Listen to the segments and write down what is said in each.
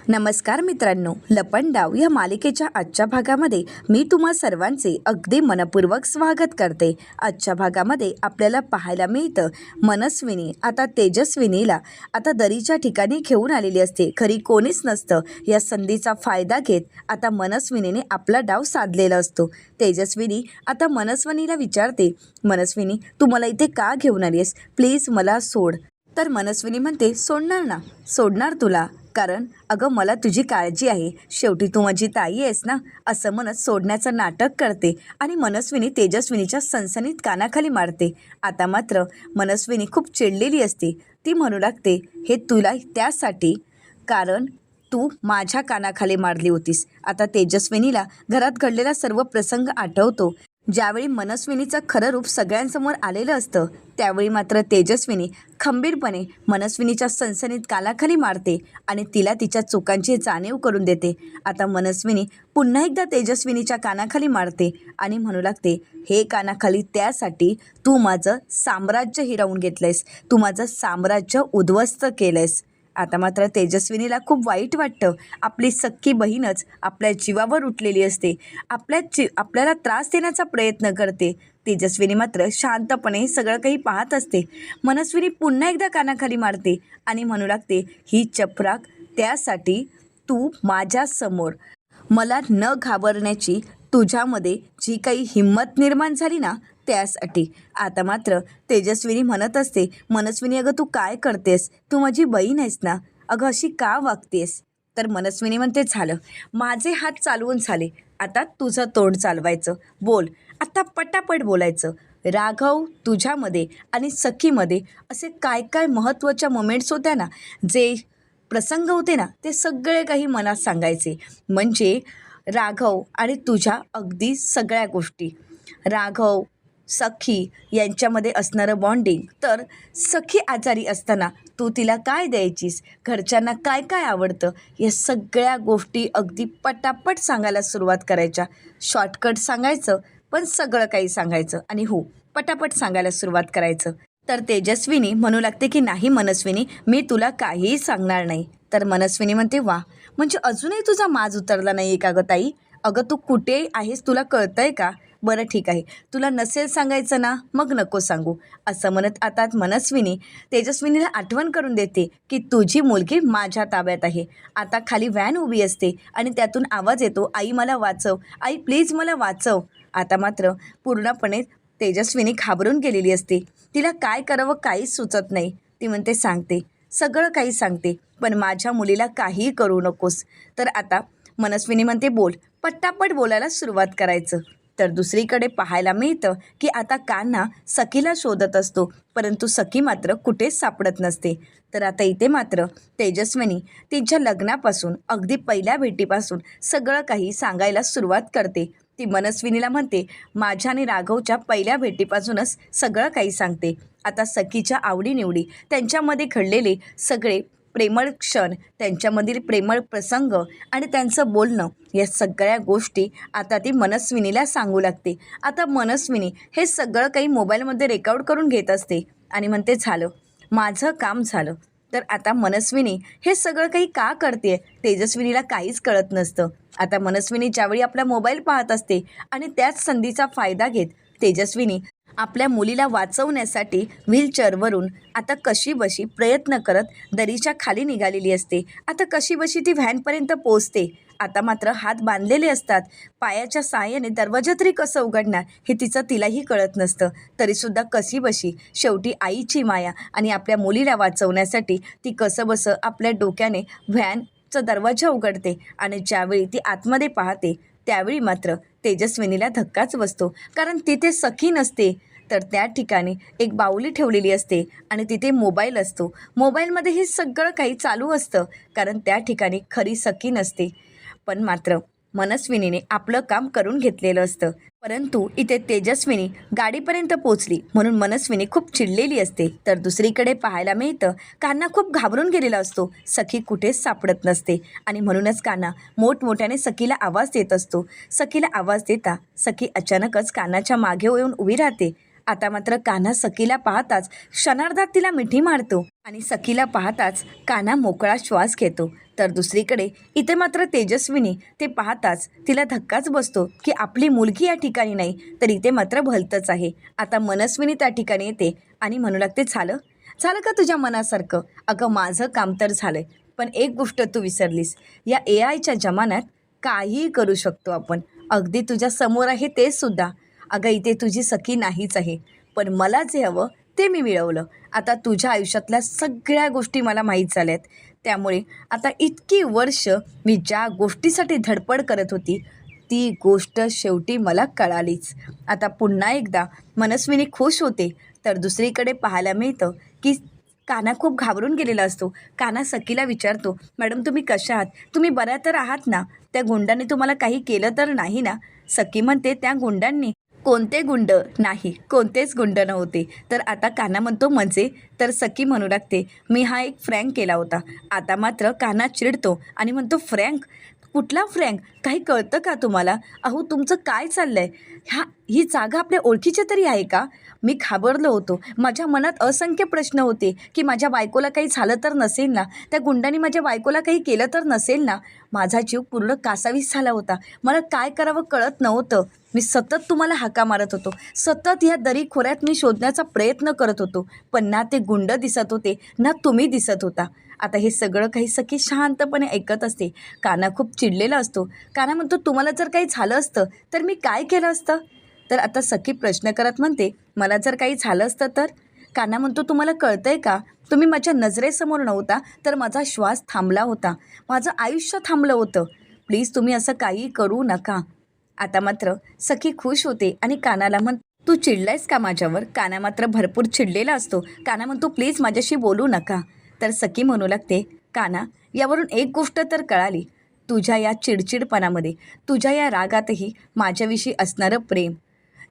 नमस्कार मित्रांनो, लपंडाव या मालिकेच्या आजच्या भागामध्ये मी तुम्हा सर्वांचे अगदी मनपूर्वक स्वागत करते। आजच्या भागामध्ये आपल्याला पाहायला मिळतं मनस्विनी आता तेजस्विनीला आता दरीच्या ठिकाणी घेऊन आलेली असते। खरी कोणीच नसतं या संधीचा फायदा घेत आता मनस्विनीने आपला डाव साधलेला असतो। तेजस्विनी आता मनस्विनीला विचारते, मनस्विनी तू मला इथे का घेऊन आलीस? प्लीज मला सोड। तर मनस्विनी म्हणते, सोडणार तुला, कारण अगं मला तुझी काळजी आहे, शेवटी तू माझी ताई आहेस ना, असं म्हणत सोडण्याचं नाटक करते आणि मनस्विनी तेजस्विनीच्या सणसणीत कानाखाली मारते। आता मात्र मनस्विनी खूप चिडलेली असते। ती म्हणू लागते, हे तुला त्यासाठी कारण तू माझ्या कानाखाली मारली होतीस। आता तेजस्विनीला घरात घडलेला सर्व प्रसंग आठवतो। ज्यावेळी मनस्विनीचं खरं रूप सगळ्यांसमोर आलेलं असतं त्यावेळी मात्र तेजस्विनी खंबीरपणे मनस्विनीच्या सणसणीत कानाखाली मारते आणि तिला तिच्या चुकांची जाणीव करून देते। आता मनस्विनी पुन्हा एकदा तेजस्विनीच्या कानाखाली मारते आणि म्हणू लागते, हे कानाखाली त्यासाठी तू माझं साम्राज्य हिरावून घेतलंयस, तू माझं साम्राज्य उद्ध्वस्त केलंयस। आता मात्र तेजस्विनीला खूप वाईट वाटतं। आपली सख्खी बहीणच आपल्या जीवावर उठलेली असते, आपल्याला त्रास देण्याचा प्रयत्न करते। तेजस्विनी मात्र शांतपणे सगळं काही पाहत असते। मनस्विनी पुन्हा एकदा कानाखाली मारते आणि म्हणू लागते, ही चपराक त्यासाठी तू माझ्यासमोर मला न घाबरण्याची तुझ्यामध्ये जी काही हिंमत निर्माण झाली ना त्यासाठी। आता मात्र तेजस्विनी म्हणत असते, मनस्विनी अगं तू काय करतेस? तू माझी बहीण आहेस ना, अगं अशी का वागतेस? तर मनस्विनी म्हणते, झालं, माझे हात चालवून झाले, आता तुझं तोंड चालवायचं, बोल, आता पटापट बोलायचं। राघव तुझ्यामध्ये आणि सखीमध्ये असे काय काय महत्त्वाच्या मोमेंट्स होत्या ना, जे प्रसंग होते ना, ते सगळे काही मनात सांगायचे। म्हणजे राघव आणि तुझ्या अगदी सगळ्या गोष्टी, राघव सखी यांच्यामध्ये असणारं बॉन्डिंग, तर सखी आजारी असताना तू तिला काय द्यायचीस, घरच्यांना काय काय आवडतं, या सगळ्या गोष्टी अगदी पटापट सांगायला सुरुवात करायच्या। शॉर्टकट सांगायचं पण सगळं काही सांगायचं आणि हो पटापट सांगायला सुरुवात करायचं। तर तेजस्विनी म्हणू लागते की नाही मनस्विनी, मी तुला काहीही सांगणार नाही। तर मनस्विनी म्हणते, वा, म्हणजे अजूनही तुझा माज उतरला नाही आहे का गं ताई? अगं तू कुठे आहेस तुला कळतंय का? बरं ठीक आहे, तुला नसेल सांगायचं ना मग नको सांगू, असं म्हणत आता मनस्विनी तेजस्विनीला आठवण करून देते की तुझी मुलगी माझ्या ताब्यात आहे। आता खाली व्हॅन उभी असते आणि त्यातून आवाज येतो, आई मला वाचव, आई प्लीज मला वाचव। आता मात्र पूर्णपणे तेजस्विनी घाबरून गेलेली असते। तिला काय करावं काहीच सुचत नाही। ती म्हणते, सांगते, सगळं काही सांगते, पण माझ्या मुलीला काहीही करू नकोस। तर आता मनस्विनी म्हणते, बोल, पटापट बोलायला सुरुवात करायचं। तर दुसरीकडे पाहायला मिळतं की आता कान्हा सखीला शोधत असतो, परंतु सखी मात्र कुठेच सापडत नसते। तर आता इथे मात्र तेजस्विनी तिच्या लग्नापासून अगदी पहिल्या भेटीपासून सगळं काही सांगायला सुरुवात करते। ती मनस्विनीला म्हणते, माझ्या आणि राघवच्या पहिल्या भेटीपासूनच सगळं काही सांगते। आता सखीच्या आवडीनिवडी, त्यांच्यामध्ये घडलेले सगळे प्रेमळ क्षण, त्यांच्यामधील प्रेमळ प्रसंग आणि त्यांचं बोलणं, या सगळ्या गोष्टी आता ती मनस्विनीला सांगू लागते। आता मनस्विनी हे सगळं काही मोबाईलमध्ये रेकॉर्ड करून घेत असते आणि म्हणते, झालं, माझं काम झालं। तर आता मनस्विनी हे सगळं काही का करते तेजस्विनीला काहीच कळत नसतं। आता मनस्विनी ज्यावेळी आपला मोबाईल पाहत असते आणि त्याच संधीचा फायदा घेत तेजस्विनी आपल्या मुलीला वाचवण्यासाठी व्हीलचेअरवरून आता कशीबशी प्रयत्न करत दरीच्या खाली निघालेली असते। आता कशीबशी ती व्हॅनपर्यंत पोहोचते। आता मात्र हात बांधलेले असतात, पायाच्या साहाय्याने दरवाजा तरी कसं उघडणार हे तिलाही कळत नसतं। तरीसुद्धा कशीबशी शेवटी आईची माया आणि आपल्या मुलीला वाचवण्यासाठी ती कसंबसं आपल्या डोक्याने व्हॅनचा दरवाजा उघडते आणि ज्यावेळी ती आतमध्ये पाहते त्यावेळी मात्र तेजस्विनीला धक्काच बसतो, कारण तिथे सखी नसते, तर त्या ठिकाणी एक बाहुली ठेवलेली असते आणि तिथे मोबाईल असतो। मोबाईलमध्ये हे सगळं काही चालू असतं, कारण त्या ठिकाणी खरी सखी नसते, पण मात्र मनस्विनीने आपलं काम करून घेतलेलं असतं। परंतु इथे तेजस्विनी गाडीपर्यंत पोचली म्हणून मनस्विनी खूप चिडलेली असते। तर दुसरीकडे पाहायला मिळतं कान्हा खूप घाबरून गेलेला असतो, सखी कुठेच सापडत नसते आणि म्हणूनच कान्हा मोठमोठ्याने सखीला आवाज देत असतो। सखीला आवाज देता सखी अचानकच कान्हाच्या मागे येऊन उभी राहते आता मात्र कान्हा सखीला पाहताच क्षणार्धात तिला मिठी मारतो आणि सखीला पाहताच कान्हा मोकळा श्वास घेतो. तर दुसरीकडे इथे मात्र तेजस्विनी ते पाहताच तिला धक्काच बसतो की आपली मुलगी या ठिकाणी नाही तर इथे मात्र भलतंच आहे. आता मनस्विनी त्या ठिकाणी येते आणि म्हणू लागते, झालं का तुझ्या मनासारखं? अगं माझं काम तर झालंय, पण एक गोष्ट तू विसरलीस. या AIच्या जमान्यात काहीही करू शकतो आपण. अगदी तुझ्या समोर आहे तेच सुद्धा. अगं इथे तुझी सखी नाहीच आहे, पण मला जे हवं ते मी मिळवलं. आता तुझ्या आयुष्यातल्या सगळ्या गोष्टी मला माहीत झाल्यात. त्यामुळे आता इतकी वर्ष मी ज्या गोष्टीसाठी धडपड करत होती ती गोष्ट शेवटी मला कळालीच. आता पुन्हा एकदा मनस्विनी खुश होते. तर दुसरीकडे पाहायला मिळतं की कान्हा खूप घाबरून गेलेला असतो. कान्हा सखीला विचारतो, मॅडम तुम्ही कशा आहात? तुम्ही बऱ्या तर आहात ना? त्या गुंडांनी तुम्हाला काही केलं तर नाही ना? सखी म्हणते, त्या गुंडांनी? कोणते गुंड? नाही, कोणतेच गुंड नव्हते. तर आता कान्हा म्हणतो, म्हणजे? तर सखी म्हणू लागते, मी हा एक फ्रँक केला होता. आता मात्र कान्हा चिडतो आणि म्हणतो, फ्रँक? कुठला फ्रँक? काही कळतं का तुम्हाला? अहो तुमचं काय चाललं आहे? ही जागा आपल्या ओळखीची तरी आहे का? मी घाबरलो होतो. माझ्या मनात असंख्य प्रश्न होते की माझ्या बायकोला काही झालं तर नसेल ना? त्या गुंडांनी माझ्या बायकोला काही केलं तर नसेल ना? माझा जीव पूर्ण कासावीस झाला होता. मला काय करावं कळत नव्हतं. मी सतत तुम्हाला हाका मारत होतो. सतत या दरीखोऱ्यात मी शोधण्याचा प्रयत्न करत होतो. पण ना ते गुंड दिसत होते, ना तुम्ही दिसत होता. आता हे सगळं काही सखी शांतपणे ऐकत असते. कान्हा खूप चिडलेला असतो. कान्हा म्हणतो, तुम्हाला जर काही झालं असतं तर मी काय केलं असतं? तर आता सखी प्रश्न करत म्हणते, मला जर काही झालं असतं तर? कान्हा म्हणतो, तुम्हाला कळतंय का? तुम्ही माझ्या नजरेसमोर नव्हता तर माझा श्वास थांबला होता. माझं आयुष्य थांबलं होतं. प्लीज तुम्ही असं काही करू नका. आता मात्र सखी खुश होते आणि कान्हाला तू चिडलायस का माझ्यावर? कान्हा मात्र भरपूर चिडलेला असतो. कान्हा म्हणतो, प्लीज माझ्याशी बोलू नका. तर सखी म्हणू लागते, कान्हा यावरून एक गोष्ट तर कळाली. तुझ्या या चिडचिडपणामध्ये, तुझ्या या रागातही माझ्याविषयी असणारं प्रेम.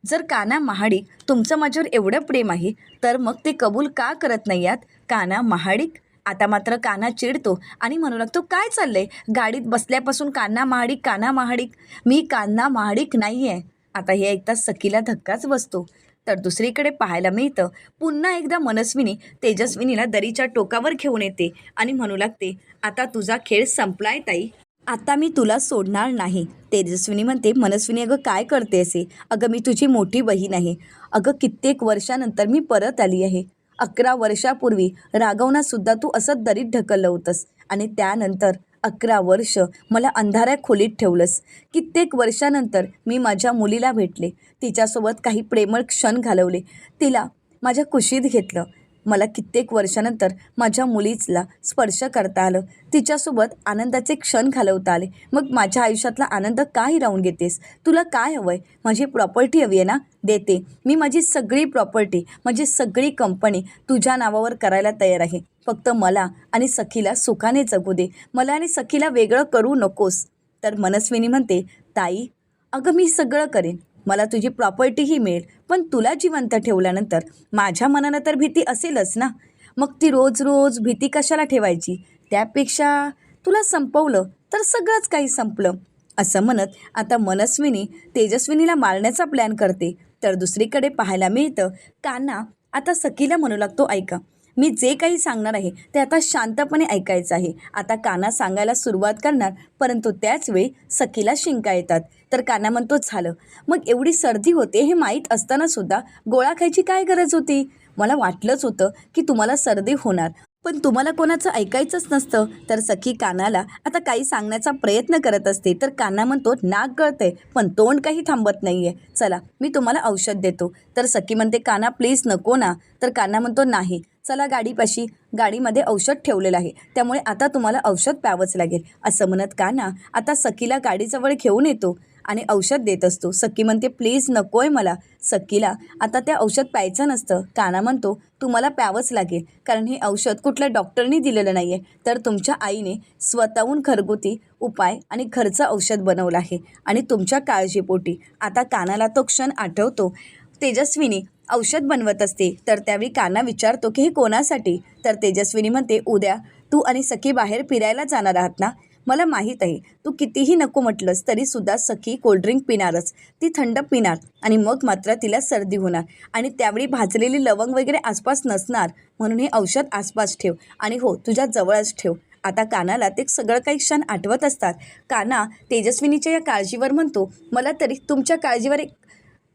जर कान्हा महाडिक तुमचं माझ्यावर एवढं प्रेम आहे तर मग ते कबूल का करत नाही आहात? कान्हा महाडिक? आता मात्र कान्हा चिडतो आणि म्हणू लागतो, काय चाललंय? गाडीत बसल्यापासून कान्हा महाडिक, कान्हा महाडिक. मी कान्हा महाडिक नाही आहे. आता हे ऐकताच सखीला धक्काच बसतो. तर दुसरीकडे पाहायला मिळतं, पुन्हा एकदा मनस्विनी तेजस्विनीला दरीच्या टोकावर घेऊन येते आणि म्हणू लागते, आता तुझा खेळ संपलाय ताई. आता मी तुला सोडणार नाही. तेजस्विनी म्हणते, मनस्विनी अगं काय करते असे? अगं मी तुझी मोठी बहीण आहे. अगं कित्येक वर्षानंतर मी परत आली आहे. 11 वर्षापूर्वी राघवनासुद्धा तू असं दरीत ढकललं होतंस आणि त्यानंतर 11 वर्ष मला अंधाऱ्या खोलीत ठेवलंस. कित्येक वर्षानंतर मी माझ्या मुलीला भेटले. तिच्यासोबत काही प्रेमळ क्षण घालवले. तिला माझ्या कुशीत घेतलं. मला कित्येक वर्षानंतर माझ्या मुलीला स्पर्श करता आलं. तिच्यासोबत आनंदाचे क्षण घालवता आले. मग माझ्या आयुष्यातला आनंद का हिरावून घेतेस? तुला काय हवं आहे? माझी प्रॉपर्टी हवी आहे ना? देते. मी माझी सगळी प्रॉपर्टी, माझी सगळी कंपनी तुझ्या नावावर करायला तयार आहे. फक्त मला आणि सखीला सुखाने जगू दे. मला आणि सखीला वेगळं करू नकोस. तर मनस्विनी म्हणते, ताई अगं मी सगळं करेन. मला तुझी प्रॉपर्टीही मिळेल, पण तुला जिवंत ठेवल्यानंतर माझ्या मनानं तर भीती असेलच ना? मग ती रोज रोज भीती कशाला ठेवायची? त्यापेक्षा तुला संपवलं तर सगळंच काही संपलं. असं म्हणत आता मनस्विनी तेजस्विनीला मारण्याचा प्लॅन करते. तर दुसरीकडे पाहायला मिळतं, कान्हा आता सखीला म्हणू लागतो, ऐका मी जे काही सांगणार आहे ते आता शांतपणे ऐकायचं आहे. आता कान्हा सांगायला सुरुवात करणार, परंतु त्याचवेळी सखीला शिंका येतात. तर कान्हा म्हणतो, झालं. मग एवढी सर्दी होते हे माहीत असतानासुद्धा गोळ्या खायची काय गरज होती? मला वाटलंच होतं की तुम्हाला सर्दी होणार, पण तुम्हाला कोणाचं ऐकायचंच नसतं. तर सखी कान्हाला आता काही सांगण्याचा प्रयत्न करत असते. तर कान्हा म्हणतो, नाक गळतंय पण तोंड काही थांबत नाही आहे. चला मी तुम्हाला औषध देतो. तर सखी म्हणते, कान्हा प्लीज नको ना. तर कान्हा म्हणतो, नाही. चला गाडीपाशी, गाडीमध्ये औषध ठेवलेलं आहे, त्यामुळे आता तुम्हाला औषध प्यावंच लागेल. असं म्हणत कान्हा आता सखीला गाडीजवळ घेऊन येतो आणि औषध देत असतो. सखी म्हणते, प्लीज नको आहे मला. सखीला आता ते औषध प्यायचं नसतं. कान्हा म्हणतो, तुम्हाला प्यावंच लागेल, कारण हे औषध कुठल्या डॉक्टरनी दिलेलं नाही आहे, तर तुमच्या आईने स्वतःहून घरगुती उपाय आणि घरचं औषध बनवलं आहे आणि तुमच्या काळजीपोटी. आता कान्हाला तो क्षण आठवतो. तेजस्विनी औषध बनवत असते. तर त्यावेळी कान्हा विचारतो की हे कोणासाठी? तर तेजस्विनी म्हणते, उद्या तू आणि सखी बाहेर फिरायला जाणार आहात ना? मला माहीत आहे तू कितीही नको म्हटलंस तरीसुद्धा सखी कोल्ड्रिंक पिणारच, ती थंड पिणार आणि मग मात्र तिला सर्दी होणार आणि त्यावेळी भाजलेली लवंग वगैरे आसपास नसणार, म्हणून हे औषध आसपास ठेव आणि हो तुझ्या जवळच ठेव. आता कानाला ते सगळं काही क्षण आठवत असतात. काना तेजस्विनीच्या या काळजीवर म्हणतो, मला तरी तुमच्या काळजीवर एक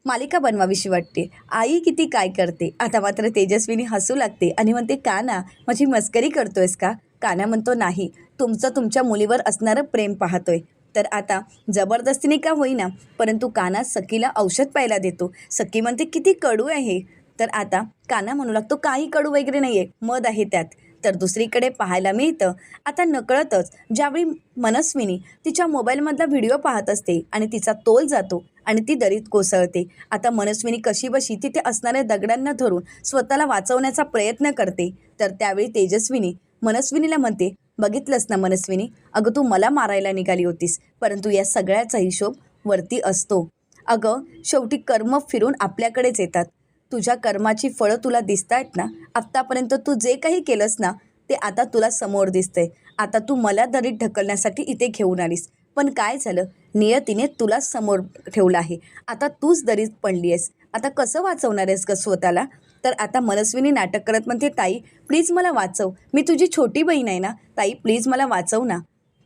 मालिका बनवावीशी वाटते. आई किती काय करते. आता मात्र तेजस्विनी हसू लागते आणि म्हणते, काना माझी मस्करी करतोयस का? काना म्हणतो, नाही, तुमचं तुमच्या मुलीवर असणारं प्रेम पाहतोय. तर आता जबरदस्तीने का होईना परंतु काना सखीला औषध प्यायला देतो. सखी म्हणते, किती कडू आहे. तर आता काना म्हणू लागतो, काही कडू वगैरे नाही आहे, मध आहे त्यात. तर दुसरीकडे पाहायला मिळतं आता नकळतच ज्यावेळी मनस्विनी तिच्या मोबाईलमधला व्हिडिओ पाहत असते आणि तिचा तोल जातो आणि ती दरीत कोसळते. आता मनस्विनी कशीबशी तिथे असणाऱ्या दगडांना धरून स्वतःला वाचवण्याचा प्रयत्न करते. तर त्यावेळी तेजस्विनी मनस्विनीला म्हणते, बघितलंस ना मनस्विनी, अगं तू मला मारायला निघाली होतीस, परंतु या सगळ्याचा हिशोब वरती असतो. अगं शेवटी कर्म फिरून आपल्याकडेच येतात. तुझ्या कर्माची फळं तुला दिसत आहेत ना. आत्तापर्यंत तू जे काही केलंस ना ते आता तुला समोर दिसतंय. आता तू मला दरीत ढकलण्यासाठी इथे घेऊन आलीस, पण काय झालं, नियतीने तुला समोर ठेवलं आहे. आता तूच दरीत पडली आहेस. आता कसं वाचवणार आहेस ग स्वतःला? तर आता मनस्विनी नाटक करत म्हणते, ताई प्लीज मला वाचव, मी तुझी छोटी बहीण आहे ना, ताई प्लीज मला वाचव ना.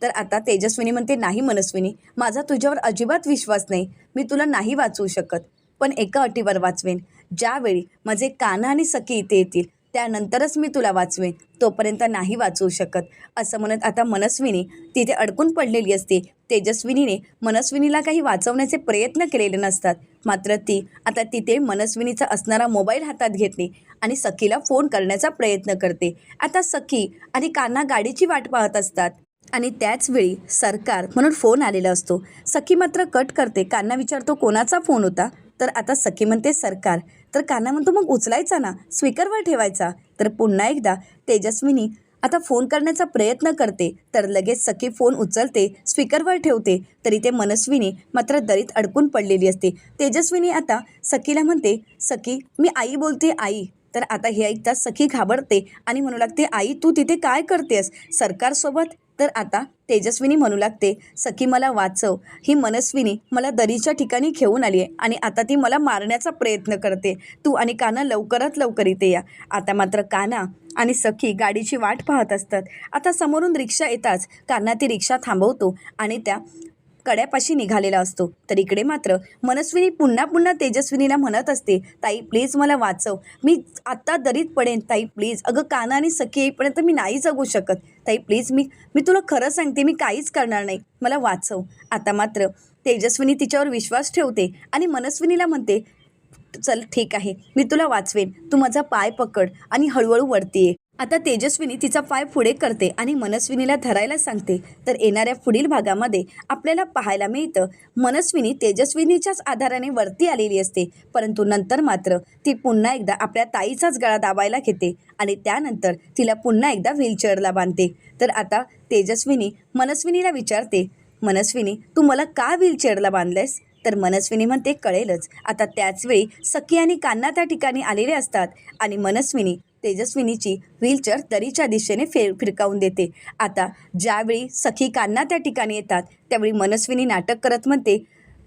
तर आता तेजस्विनी म्हणते, नाही मनस्विनी, माझा तुझ्यावर अजिबात विश्वास नाही, मी तुला नाही वाचवू शकत, पण एका अटीवर वाचवेन. ज्यावेळी माझे कान्हा आणि सखी इथे येतील त्यानंतरच मी तुला वाचवेन, तोपर्यंत नाही वाचवू शकत. असं म्हणत आता मनस्विनी तिथे अडकून पडलेली असते. तेजस्विनीने मनस्विनीला काही वाचवण्याचे प्रयत्न केलेले नसतात, मात्र ती आता तिथे मनस्विनीचा असणारा मोबाईल हातात घेतली आणि सखीला फोन करण्याचा प्रयत्न करते. आता सखी आणि कान्हा गाडीची वाट पाहत असतात आणि त्याचवेळी सरकार म्हणून फोन आलेला असतो. सखी मात्र कट करते. कान्हा विचारतो, कोणाचा फोन होता? तर आता सखी म्हणते, सरकार. तर कान्हा म्हणतो, मग उचलायचा ना, स्पीकरवर ठेवायचा. तर पुन्हा एकदा तेजस्विनी आता फोन करण्याचा प्रयत्न करते. तर लगेच सखी फोन उचलते, स्पीकरवर ठेवते. तरी ते मनस्विनी मात्र दरीत अडकून पडलेली असते. तेजस्विनी आता सखीला म्हणते, सखी मी आई बोलते, आई. तर आता हे ऐकताच सखी घाबरते आणि म्हणू लागते, आई तू तिथे काय करतेस सरकारसोबत? तर आता तेजस्विनी म्हणू लागते, सखी मला वाचव, ही मनस्विनी मला दरीच्या ठिकाणी घेऊन आली आहे आणि आता ती मला मारण्याचा प्रयत्न करते. तू आणि कान्हा लवकरात लवकर इथे या. आता मात्र कान्हा आणि सखी गाडीची वाट पाहत असतात. आता समोरून रिक्षा येताच कान्हा ती रिक्षा थांबवतो आणि त्या कड्यापाशी निघालेला असतो. तर इकडे मात्र मनस्विनी पुन्हा पुन्हा तेजस्विनीला म्हणत असते, ताई प्लीज मला वाचव, मी आत्ता दरीत पडेन, ताई प्लीज. अगं कान्हा आणि सखी येईपर्यंत मी नाही जगू शकत, ताई प्लीज, मी मी तुला खरं सांगते, मी काहीच करणार नाही, मला वाचव. आता मात्र तेजस्विनी तिच्यावर विश्वास ठेवते आणि मनस्विनीला म्हणते, चल ठीक आहे, मी तुला वाचवेन, तू माझा पाय पकड आणि हळूहळू वरती ये. आता तेजस्विनी तिचा पाय पुढे करते आणि मनस्विनीला धरायला सांगते. तर येणाऱ्या पुढील भागामध्ये आपल्याला पाहायला मिळतं, मनस्विनी तेजस्विनीच्याच आधाराने वरती आलेली असते, परंतु नंतर मात्र ती पुन्हा एकदा आपल्या ताईचाच गळा दाबायला घेते आणि त्यानंतर तिला पुन्हा एकदा व्हीलचेअरला बांधते. तर आता तेजस्विनी मनस्विनीला विचारते, मनस्विनी तू मला का व्हीलचेअरला बांधलेस? तर मनस्विनी म्हणते, कळेलच. आता त्याचवेळी सखी आणि कान्हा त्या ठिकाणी आलेले असतात आणि मनस्विनी तेजस्विनीची व्हीलचेअर दरीच्या दिशेने फिरकावून देते. आता ज्यावेळी सखी कान्हा त्या ठिकाणी येतात त्यावेळी मनस्विनी नाटक करत म्हणते,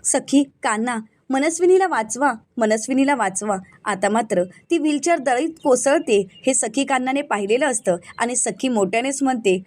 सखी कान्हा मनस्विनीला वाचवा, मनस्विनीला वाचवा. आता मात्र ती व्हीलचेअर दरीत कोसळते हे सखी कान्हाने पाहिलेलं असतं आणि सखी मोठ्यानेच म्हणते,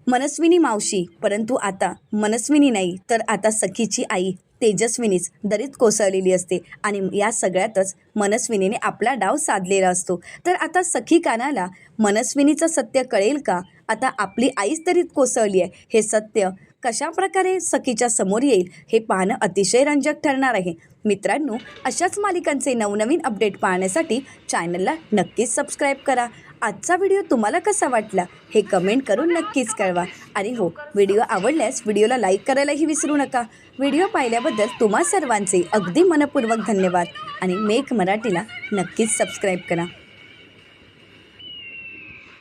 मनस्विनी मावशी. परंतु आता मनस्विनी नाही तर आता सखीची आई तेजस्विनीच दरीत कोसळलेली असते आणि या सगळ्यातच मनस्विनीने आपला डाव साधलेला असतो. तर आता सखी कान्हाला मनस्विनीचं सत्य कळेल का? आता आपली आईच दरीत कोसळली आहे हे सत्य कशा प्रकारे सखीच्या समोर येईल हे पाहणं अतिशय रंजक ठरणार आहे. मित्रांनो, अशाच मालिकांचे नवनवीन अपडेट पाहण्यासाठी चॅनलला नक्कीच सबस्क्राईब करा. आजचा व्हिडिओ तुम्हाला कसा वाटला हे कमेंट करून नक्कीच कळवा. आणि हो, व्हिडिओ आवडल्यास व्हिडिओला लाईक करायलाही विसरू नका. व्हिडिओ पाहिल्याबद्दल तुम्हा सर्वांचे अगदी मनपूर्वक धन्यवाद आणि मेघ मराठीला नक्कीच सबस्क्राईब करा.